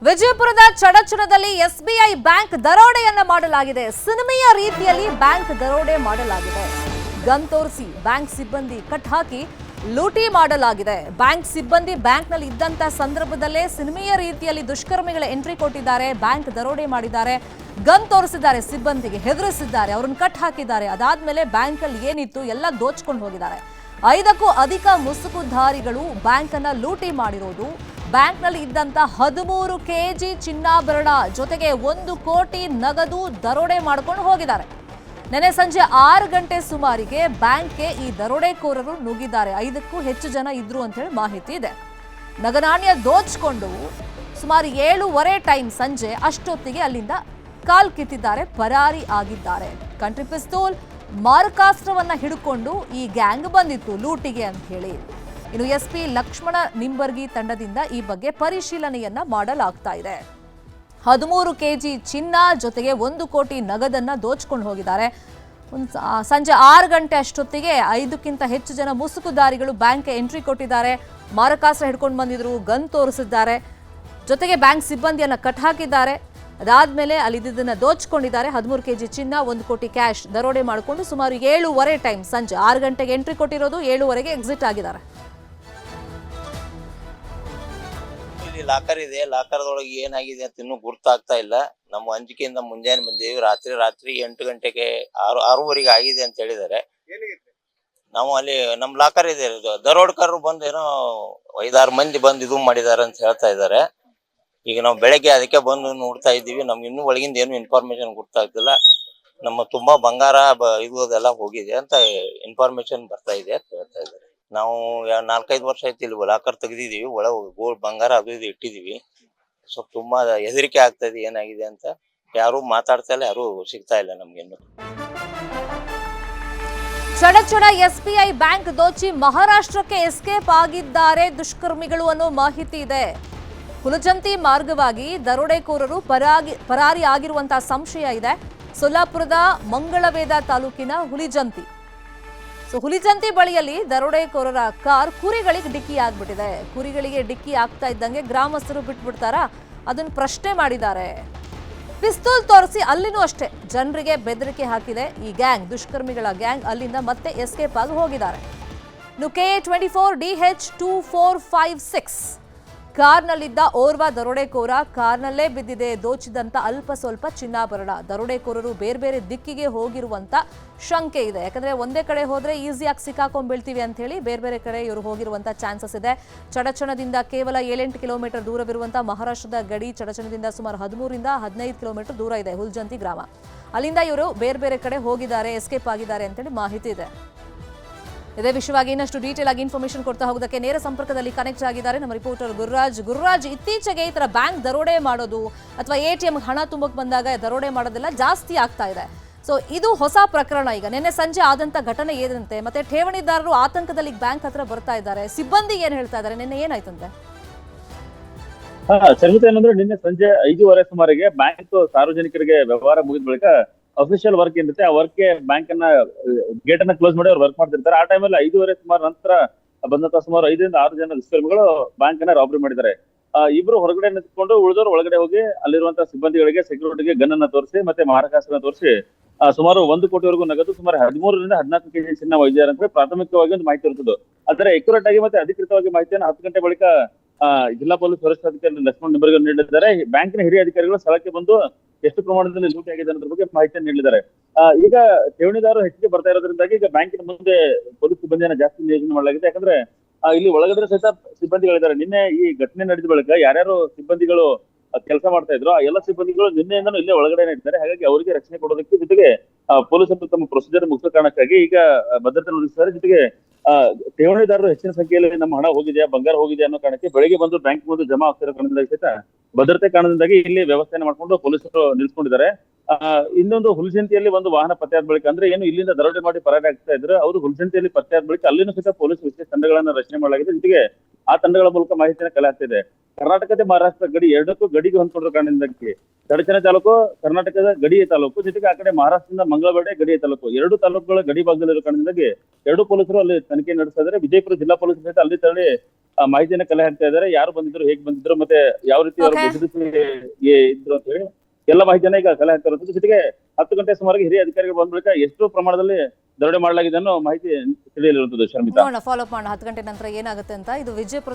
ವಿಜಯಪುರದ ಚಡಚಣದಲ್ಲಿ SBI bank ದರೋಡೆಯನ್ನ ಮಾಡಲಾಗಿದೆ. ಸಿನಿಮೆಯ ರೀತಿಯಲ್ಲಿ ಬ್ಯಾಂಕ್ ದರೋಡೆ ಮಾಡಲಾಗಿದೆ. ಗನ್ ತೋರಿಸಿ ಬ್ಯಾಂಕ್ ಸಿಬ್ಬಂದಿ ಕಟ್ ಹಾಕಿ ಲೂಟಿ ಮಾಡಲಾಗಿದೆ. ಬ್ಯಾಂಕ್ ಸಿಬ್ಬಂದಿ ಬ್ಯಾಂಕ್ನಲ್ಲಿ ಇದ್ದಂತ ಸಂದರ್ಭದಲ್ಲೇ ಸಿನಿಮೆಯ ರೀತಿಯಲ್ಲಿ ದುಷ್ಕರ್ಮಿಗಳ ಎಂಟ್ರಿ ಕೊಟ್ಟಿದ್ದಾರೆ. ಬ್ಯಾಂಕ್ ದರೋಡೆ ಮಾಡಿದ್ದಾರೆ. ಗನ್ ತೋರಿಸಿದ್ದಾರೆ, ಸಿಬ್ಬಂದಿಗೆ ಹೆದರಿಸಿದ್ದಾರೆ, ಅವರನ್ನು ಕಟ್ ಹಾಕಿದ್ದಾರೆ. ಅದಾದ್ಮೇಲೆ ಬ್ಯಾಂಕಲ್ಲಿ ಏನಿತ್ತು ಎಲ್ಲ ದೋಚ್ಕೊಂಡು ಹೋಗಿದ್ದಾರೆ. 5ಕ್ಕೂ ಅಧಿಕ ಮುಸುಕುಧಾರಿಗಳು ಬ್ಯಾಂಕ್ ಅನ್ನ ಲೂಟಿ ಮಾಡಿರೋದು. ಬ್ಯಾಂಕ್ನಲ್ಲಿ ಇದ್ದಂತ 13 ಕೆಜಿ ಚಿನ್ನಾಭರಣ ಜೊತೆಗೆ 1 ಕೋಟಿ ನಗದು ದರೋಡೆ ಮಾಡ್ಕೊಂಡು ಹೋಗಿದ್ದಾರೆ. ನೆನೆ ಸಂಜೆ 6 ಗಂಟೆ ಸುಮಾರಿಗೆ ಬ್ಯಾಂಕ್ಗೆ ಈ ದರೋಡೆಕೋರರು ನುಗ್ಗಿದ್ದಾರೆ. 5ಕ್ಕೂ ಹೆಚ್ಚು ಜನ ಇದ್ರು ಅಂತ ಹೇಳಿ ಮಾಹಿತಿ ಇದೆ. ನಗನಾಣ್ಯ ದೋಚ್ಕೊಂಡು ಸುಮಾರು 7:15 ಟೈಮ್ ಸಂಜೆ ಅಷ್ಟೊತ್ತಿಗೆ ಅಲ್ಲಿಂದ ಕಾಲ್ ಕಿತ್ತಿದ್ದಾರೆ, ಪರಾರಿ ಆಗಿದ್ದಾರೆ. ಕಂಟ್ರಿ ಪಿಸ್ತೂಲ್ ಮಾರಕಾಸ್ತ್ರವನ್ನ ಹಿಡ್ಕೊಂಡು ಈ ಗ್ಯಾಂಗ್ ಬಂದಿತ್ತು ಲೂಟಿಗೆ ಅಂತ ಹೇಳಿ. ಇನ್ನು ಎಸ್ಪಿ ಲಕ್ಷ್ಮಣ ನಿಂಬರ್ಗಿ ತಂಡದಿಂದ ಈ ಬಗ್ಗೆ ಪರಿಶೀಲನೆಯನ್ನ ಮಾಡಲಾಗ್ತಾ ಇದೆ. 13 ಕೆಜಿ ಚಿನ್ನ ಜೊತೆಗೆ 1 ಕೋಟಿ ನಗದನ್ನ ದೋಚ್ಕೊಂಡು ಹೋಗಿದ್ದಾರೆ. ಸಂಜೆ 6 ಗಂಟೆ ಅಷ್ಟೊತ್ತಿಗೆ 5ಕ್ಕಿಂತ ಹೆಚ್ಚು ಜನ ಮುಸುಕುದಾರಿಗಳು ಬ್ಯಾಂಕ್ಗೆ ಎಂಟ್ರಿ ಕೊಟ್ಟಿದ್ದಾರೆ. ಮಾರಕಾಸ್ತ್ರ ಹಿಡ್ಕೊಂಡು ಬಂದಿದ್ರು, ಗನ್ ತೋರಿಸಿದ್ದಾರೆ, ಜೊತೆಗೆ ಬ್ಯಾಂಕ್ ಸಿಬ್ಬಂದಿಯನ್ನ ಕಟ್ ಹಾಕಿದ್ದಾರೆ. ಅದಾದ್ಮೇಲೆ ಅಲ್ಲಿದ್ದನ್ನ ದೋಚ್ಕೊಂಡಿದ್ದಾರೆ. 13 ಕೆಜಿ ಚಿನ್ನ, 1 ಕೋಟಿ ಕ್ಯಾಶ್ ದರೋಡೆ ಮಾಡಿಕೊಂಡು ಸುಮಾರು 7:15 ಟೈಮ್ ಸಂಜೆ 6 ಗಂಟೆಗೆ ಎಂಟ್ರಿ ಕೊಟ್ಟಿರೋದು, 7:15ಗೆ ಎಕ್ಸಿಟ್ ಆಗಿದ್ದಾರೆ. ಲಾಕರ್ ಇದೆ, ಲಾಕರ್ದೊಳಗೆ ಏನಾಗಿದೆ ಅಂತ ಇನ್ನೂ ಗುರ್ತಾಗ್ತಾ ಇಲ್ಲ. ನಮ್ಮ ಅಂಜಿಕೆಯಿಂದ ಮುಂಜಾನೆ ಬಂದೇವಿ. ರಾತ್ರಿ 8 ಗಂಟೆಗೆ 6:30 ಆಗಿದೆ ಅಂತ ಹೇಳಿದ್ದಾರೆ. ನಾವು ಅಲ್ಲಿ ನಮ್ ಲಾಕರ್ ಇದೆ, ದರೋಡ್ಕರು ಬಂದು ಏನೋ 5-6 ಮಂದಿ ಬಂದು ಇದು ಮಾಡಿದಾರೆ ಅಂತ ಹೇಳ್ತಾ ಇದ್ದಾರೆ. ಈಗ ನಾವು ಬೆಳಗ್ಗೆ ಅದಕ್ಕೆ ಬಂದು ನೋಡ್ತಾ ಇದ್ದೀವಿ. ನಮ್ಗೆ ಇನ್ನೂ ಒಳಗಿಂದ ಏನು ಇನ್ಫಾರ್ಮೇಶನ್ ಗೊತ್ತಾಗ್ತಿಲ್ಲ. ನಮ್ಮ ತುಂಬಾ ಬಂಗಾರ ಇದು ಅದೆಲ್ಲ ಹೋಗಿದೆ ಅಂತ ಇನ್ಫಾರ್ಮೇಶನ್ ಬರ್ತಾ ಇದೆ ಅಂತ ಹೇಳ್ತಾ ಇದ್ದಾರೆ. ನಾವು 4-5 ವರ್ಷ ಆಯ್ತು ಇಲ್ಲಿ ಲಾಕರ್ ತೆಗ್ದಿದೀವಿ. ಒಳಗೆ ಗೋಲ್ಡ್ ಬಂಗಾರ ಅದು ಇದು ಇಟ್ಟಿದೀವಿ. ಸ್ವಲ್ಪ ತುಂಬಾ ಹೆದರಿಕೆ ಆಗ್ತಾ ಇದೆ ಏನಾಗಿದೆ ಅಂತ. ಯಾರು ಮಾತಾಡ್ತಾ ಇಲ್ಲ, ಯಾರು ಸಿಗ್ತಾ ಇಲ್ಲ ನಮ್ಗೇನು. ಚಡಚಣ ಎಸ್ಬಿಐ ಬ್ಯಾಂಕ್ ದೋಚಿ ಮಹಾರಾಷ್ಟ್ರಕ್ಕೆ ಎಸ್ಕೇಪ್ ಆಗಿದ್ದಾರೆ ದುಷ್ಕರ್ಮಿಗಳು ಅನ್ನೋ ಮಾಹಿತಿ ಇದೆ. ಹುಲಜಂತಿ ಮಾರ್ಗವಾಗಿ ದರೋಡೆಕೋರರು ಪರಾರಿ ಆಗಿರುವಂತಹ ಸಂಶಯ ಇದೆ. ಸೊಲ್ಲಾಪುರದ ಮಂಗಳವೇದ ತಾಲೂಕಿನ ಹುಲಿಜಂತಿ ಹುಲಿಜಂತಿ ಬಳಿಯಲ್ಲಿ ದರೋಡೆಕೋರರ ಕಾರ್ ಕುರಿಗಳಿಗೆ ಡಿಕ್ಕಿ ಆಗ್ಬಿಟ್ಟಿದೆ. ಕುರಿಗಳಿಗೆ ಡಿಕ್ಕಿ ಆಗ್ತಾ ಇದ್ದಂಗೆ ಗ್ರಾಮಸ್ಥರು ಬಿಟ್ಬಿಡ್ತಾರ, ಅದನ್ನ ಪ್ರಶ್ನೆ ಮಾಡಿದ್ದಾರೆ. ಪಿಸ್ತೂಲ್ ತೋರಿಸಿ ಅಲ್ಲಿನೂ ಅಷ್ಟೇ ಜನರಿಗೆ ಬೆದರಿಕೆ ಹಾಕಿದೆ ಈ ಗ್ಯಾಂಗ್, ದುಷ್ಕರ್ಮಿಗಳ ಗ್ಯಾಂಗ್. ಅಲ್ಲಿಂದ ಮತ್ತೆ ಎಸ್ಕೇಪ್ ಆಗಿ ಹೋಗಿದ್ದಾರೆ. ಇನ್ನು KA24DH2456 ಕಾರ್ನಲ್ಲಿದ್ದ ಓರ್ವ ದರೋಡೆಕೋರ ಕಾರ್ನಲ್ಲೇ ಬಿದ್ದಿದೆ ದೋಚಿದಂತ ಅಲ್ಪ ಸ್ವಲ್ಪ ಚಿನ್ನಾಭರಣ. ದರೋಡೆಕೋರರು ಬೇರೆ ಬೇರೆ ದಿಕ್ಕಿಗೆ ಹೋಗಿರುವಂತ ಶಂಕೆ ಇದೆ. ಯಾಕಂದ್ರೆ ಒಂದೇ ಕಡೆ ಹೋದ್ರೆ ಈಸಿಯಾಗಿ ಸಿಕ್ಕಾಕೊಂಡ್ ಬೀಳ್ತೀವಿ ಅಂತ ಹೇಳಿ ಬೇರೆ ಬೇರೆ ಕಡೆ ಇವರು ಹೋಗಿರುವಂತ ಚಾನ್ಸಸ್ ಇದೆ. ಚಡಚಣದಿಂದ ಕೇವಲ 7-8 ಕಿಲೋಮೀಟರ್ ದೂರವಿರುವಂತಹ ಮಹಾರಾಷ್ಟ್ರದ ಗಡಿ. ಚಡಚಣದಿಂದ ಸುಮಾರು 13ರಿಂದ 15 ಕಿಲೋಮೀಟರ್ ದೂರ ಇದೆ ಹುಲ್ಜಂತಿ ಗ್ರಾಮ. ಅಲ್ಲಿಂದ ಇವರು ಬೇರೆ ಬೇರೆ ಕಡೆ ಹೋಗಿದ್ದಾರೆ, ಎಸ್ಕೇಪ್ ಆಗಿದ್ದಾರೆ ಅಂತೇಳಿ ಮಾಹಿತಿ ಇದೆ. ಇದೇ ವಿಷಯವಾಗಿ ಇನ್ನಷ್ಟು ಡೀಟೇಲ್ ಆಗಿ ಇನ್ಫಾರ್ಮೇಶನ್ ಕೊಡ್ತಾ ಹೋಗೋದಕ್ಕೆ ನೇರ ಸಂಪರ್ಕದಲ್ಲಿ ಕನೆಕ್ಟ್ ಆಗಿದ್ದಾರೆ ನಮ್ಮ ರಿಪೋರ್ಟರ್ ಗುರುರಾಜ್. ಇತ್ತೀಚೆಗೆ ಈ ತರ ಬ್ಯಾಂಕ್ ದರೋಡೆ ಮಾಡೋದು ಅಥವಾ ATM ಹಣ ತುಂಬಕ್ಕೆ ಬಂದಾಗ ದರೋಡೆ ಮಾಡೋದೆಲ್ಲ ಜಾಸ್ತಿ ಆಗ್ತಾ ಇದೆ. ಸೊ ಇದು ಹೊಸ ಪ್ರಕರಣ. ಈಗ ನಿನ್ನೆ ಸಂಜೆ ಆದಂತ ಘಟನೆ ಏನಂತೆ, ಮತ್ತೆ ಠೇವಣಿದಾರರು ಆತಂಕದಲ್ಲಿ ಬ್ಯಾಂಕ್ ಹತ್ರ ಬರ್ತಾ ಇದ್ದಾರೆ, ಸಿಬ್ಬಂದಿ ಏನ್ ಹೇಳ್ತಾ ಇದ್ದಾರೆ, ನಿನ್ನೆ ಏನಾಯ್ತಂತೆ? ಸಂಗತಿ ಏನಂದ್ರೆ ನಿನ್ನೆ ಸಂಜೆ 5:15 ಸುಮಾರಿಗೆ ಬ್ಯಾಂಕ್ ಸಾರ್ವಜನಿಕರಿಗೆ ವ್ಯವಹಾರ ಮುಗಿದ ಬಳಿಕ ಅಫಿಷಿಯಲ್ ವರ್ಕ್ ಏನಿರುತ್ತೆ ಆ ವರ್ಕ್ ಗೆ ಬ್ಯಾಂಕ್ ಅನ್ನ ಗೇಟ್ ಅನ್ನ ಕ್ಲೋಸ್ ಮಾಡಿ ಅವ್ರು ವರ್ಕ್ ಮಾಡ್ತಿರ್ತಾರೆ. ಆ ಟೈಮಲ್ಲಿ 5:15 ಸುಮಾರು ನಂತರ ಬಂದಂತ ಸುಮಾರು 5ರಿಂದ 6 ಜನ ದುಷ್ಕರ್ಮಿಗಳು ಬ್ಯಾಂಕ್ ಅನ್ನ ರಾಬರಿ ಮಾಡಿದ್ದಾರೆ. ಇಬ್ರು ಹೊರಗಡೆ ನಿಂತ್ಕೊಂಡು ಉಳಿದವರು ಒಳಗಡೆ ಹೋಗಿ ಅಲ್ಲಿರುವಂತಹ ಸಿಬ್ಬಂದಿಗಳಿಗೆ ಸೆಕ್ಯೂರಿಟಿಗೆ ಗನ್ ಅನ್ನ ತೋರಿಸಿ ಮತ್ತೆ ಮಾರಕಾಸ್ತ್ರ ತೋರಿಸಿ ಸುಮಾರು 1 ಕೋಟಿವರೆಗೂ ನಗದು, ಸುಮಾರು 13ರಿಂದ 14 ಕೆಜಿ ಚಿನ್ನ ಒಯ್ದಿದ್ದಾರೆ ಅಂತ ಪ್ರಾಥಮಿಕವಾಗಿ ಒಂದು ಮಾಹಿತಿ ಇರ್ತದೆ. ಆದರೆ ಅಕ್ಯುರೇಟ್ ಆಗಿ ಮತ್ತೆ ಅಧಿಕೃತವಾಗಿ ಮಾಹಿತಿಯನ್ನು 10 ಗಂಟೆ ಬಳಿಕ ಜಿಲ್ಲಾ ಪೊಲೀಸ್ ವರಿಷ್ಠಾಧಿಕಾರಿ ಲಕ್ಷ್ಮಣ ನಿಂಬರ್ಗಿ ನೀಡಿದ್ದಾರೆ. ಬ್ಯಾಂಕಿನ ಹಿರಿಯ ಅಧಿಕಾರಿಗಳು ಸ್ಥಳಕ್ಕೆ ಬಂದು ಎಷ್ಟು ಪ್ರಮಾಣದಲ್ಲಿ ಲೂಟಿ ಆಗಿದೆ ಅನ್ನೋದ್ರ ಬಗ್ಗೆ ಮಾಹಿತಿಯನ್ನು ನೀಡಿದ್ದಾರೆ. ಈಗ ಠೇವಣಿದಾರರು ಹೆಚ್ಚಿಗೆ ಬರ್ತಾ ಇರೋದ್ರಿಂದಾಗಿ ಈಗ ಬ್ಯಾಂಕಿನ ಮುಂದೆ ಪೊಲೀಸ್ ಸಿಬ್ಬಂದಿಯನ್ನ ಜಾಸ್ತಿ ನಿಯೋಜನೆ ಮಾಡಲಾಗಿದೆ. ಯಾಕಂದ್ರೆ ಇಲ್ಲಿ ಒಳಗಡೆ ಸಹಿತ ಸಿಬ್ಬಂದಿಗಳಿದ್ದಾರೆ. ನಿನ್ನೆ ಈ ಘಟನೆ ನಡೆದ ಬಳಿಕ ಯಾರ್ಯಾರು ಸಿಬ್ಬಂದಿಗಳು ಕೆಲಸ ಮಾಡ್ತಾ ಇದ್ರು ಆ ಎಲ್ಲ ಸಿಬ್ಬಂದಿಗಳು ನಿನ್ನೆಯಿಂದನೂ ಇಲ್ಲೇ ಒಳಗಡೆ ಇದ್ದಾರೆ. ಹಾಗಾಗಿ ಅವರಿಗೆ ರಕ್ಷಣೆ ಕೊಡೋದಕ್ಕೆ ಜೊತೆಗೆ ಪೊಲೀಸರು ತಮ್ಮ ಪ್ರೊಸೀಜರ್ ಮುಗಿಸೋ ಕಾರಣಕ್ಕಾಗಿ ಈಗ ಭದ್ರತೆ ಒದಗಿಸಿದ್ದಾರೆ. ಜೊತೆಗೆ ಠೇವಣಿದಾರರು ಹೆಚ್ಚಿನ ಸಂಖ್ಯೆಯಲ್ಲಿ ನಮ್ಮ ಹಣ ಹೋಗಿದೆಯಾ, ಬಂಗಾರ ಹೋಗಿದೆಯಾ ಅನ್ನೋ ಕಾರಣಕ್ಕೆ ಬೆಳಿಗ್ಗೆ ಬಂದು ಬ್ಯಾಂಕ್ ಮುಂದೆ ಜಮಾ ಆಗ್ತಿರೋ ಕಾರಣದಿಂದಾಗಿ ಸಹಿತ ಭದ್ರತೆ ಕಾರಣದಿಂದಾಗಿ ಇಲ್ಲಿ ವ್ಯವಸ್ಥೆಯನ್ನು ಮಾಡ್ಕೊಂಡು ಪೊಲೀಸರು ನಿಲ್ಸ್ಕೊಂಡಿದ್ದಾರೆ. ಇನ್ನೊಂದು ಹುಲ್ಜಂತಿಯಲ್ಲಿ ಒಂದು ವಾಹನ ಪತ್ತೆ ಆದ ಬಳಿಕ, ಅಂದ್ರೆ ಏನು ಇಲ್ಲಿಂದ ದರೋಡೆ ಮಾಡಿ ಪರಾರಿ ಆಗ್ತಾ ಇದ್ರು, ಅವರು ಹುಲ್ಜಂತಿಯಲ್ಲಿ ಪತ್ತೆ ಆದ ಬಳಿಕ ಅಲ್ಲಿನೂ ಸಹಿತ ಪೊಲೀಸ್ ವಿಶೇಷ ತಂಡಗಳನ್ನ ರಚನೆ ಮಾಡಲಾಗಿದೆ. ಜೊತೆಗೆ ಆ ತಂಡಗಳ ಮೂಲಕ ಮಾಹಿತಿಯನ್ನು ಕಲೆ ಹಾಕ್ತಿದೆ. ಕರ್ನಾಟಕದ ಮಹಾರಾಷ್ಟ್ರ ಗಡಿ ಎರಡಕ್ಕೂ ಗಡಿಗೆ ಹೊಂದ್ಕೊಂಡಿರೋ ಕಾರಣದಿಂದಾಗಿ ತಡಚಣೆ ತಾಲೂಕು ಕರ್ನಾಟಕದ ಗಡಿ ತಾಲೂಕು, ಜೊತೆಗೆ ಆ ಕಡೆ ಮಹಾರಾಷ್ಟ್ರದಿಂದ ಮಂಗಳವಾಡೆ ಗಡಿ ತಾಲೂಕು, ಎರಡು ತಾಲೂಕುಗಳ ಗಡಿ ಭಾಗದಲ್ಲಿರೋ ಕಾರಣದಿಂದಾಗಿ ಎರಡು ಪೊಲೀಸರು ಅಲ್ಲಿ ತನಿಖೆ ನಡೆಸ್ತಾ ಇದ್ದಾರೆ. ವಿಜಯಪುರ ಜಿಲ್ಲಾ ಪೊಲೀಸರು ಸಹಿತ ಅಲ್ಲಿ ತೆರಳಿ ಮಾಹಿತಿಯನ್ನು ಕಲೆ ಹಾಕ್ತಾ ಇದ್ದಾರೆ. ಯಾರು ಬಂದಿದ್ರು, ಹೇಗೆ ಬಂದಿದ್ರು, ಮತ್ತೆ ಯಾವ ರೀತಿ ಅವರು ಬೆದರಿಸಿ ಇದ್ರು ಅಂತ ಹೇಳಿ ಎಲ್ಲ ಮಾಹಿತಿಯನ್ನ ಈಗ ಕಲೆ ಹಾಕ್ತಾ ಇರೋದು. ಜೊತೆಗೆ 10 ಗಂಟೆ ಸುಮಾರಿಗೆ ಹಿರಿಯ ಅಧಿಕಾರಿಗಳು ಬಂದ ಬಳಿಕ ಎಷ್ಟು ಪ್ರಮಾಣದಲ್ಲಿ ದರೋಡೆ ಮಾಡಲಾಗಿದೆ ಅನ್ನೋ ಮಾಹಿತಿ ತಿಳಿಯಲಿರುತ್ತದೆ. ಶರ್ಮಿತಾ, ಫಾಲೋ ಅಪ್ ಮಾಡೋಣ 10 ಗಂಟೆ ನಂತರ ಏನಾಗುತ್ತೆ ಅಂತ. ಇದು ವಿಜಯಪುರ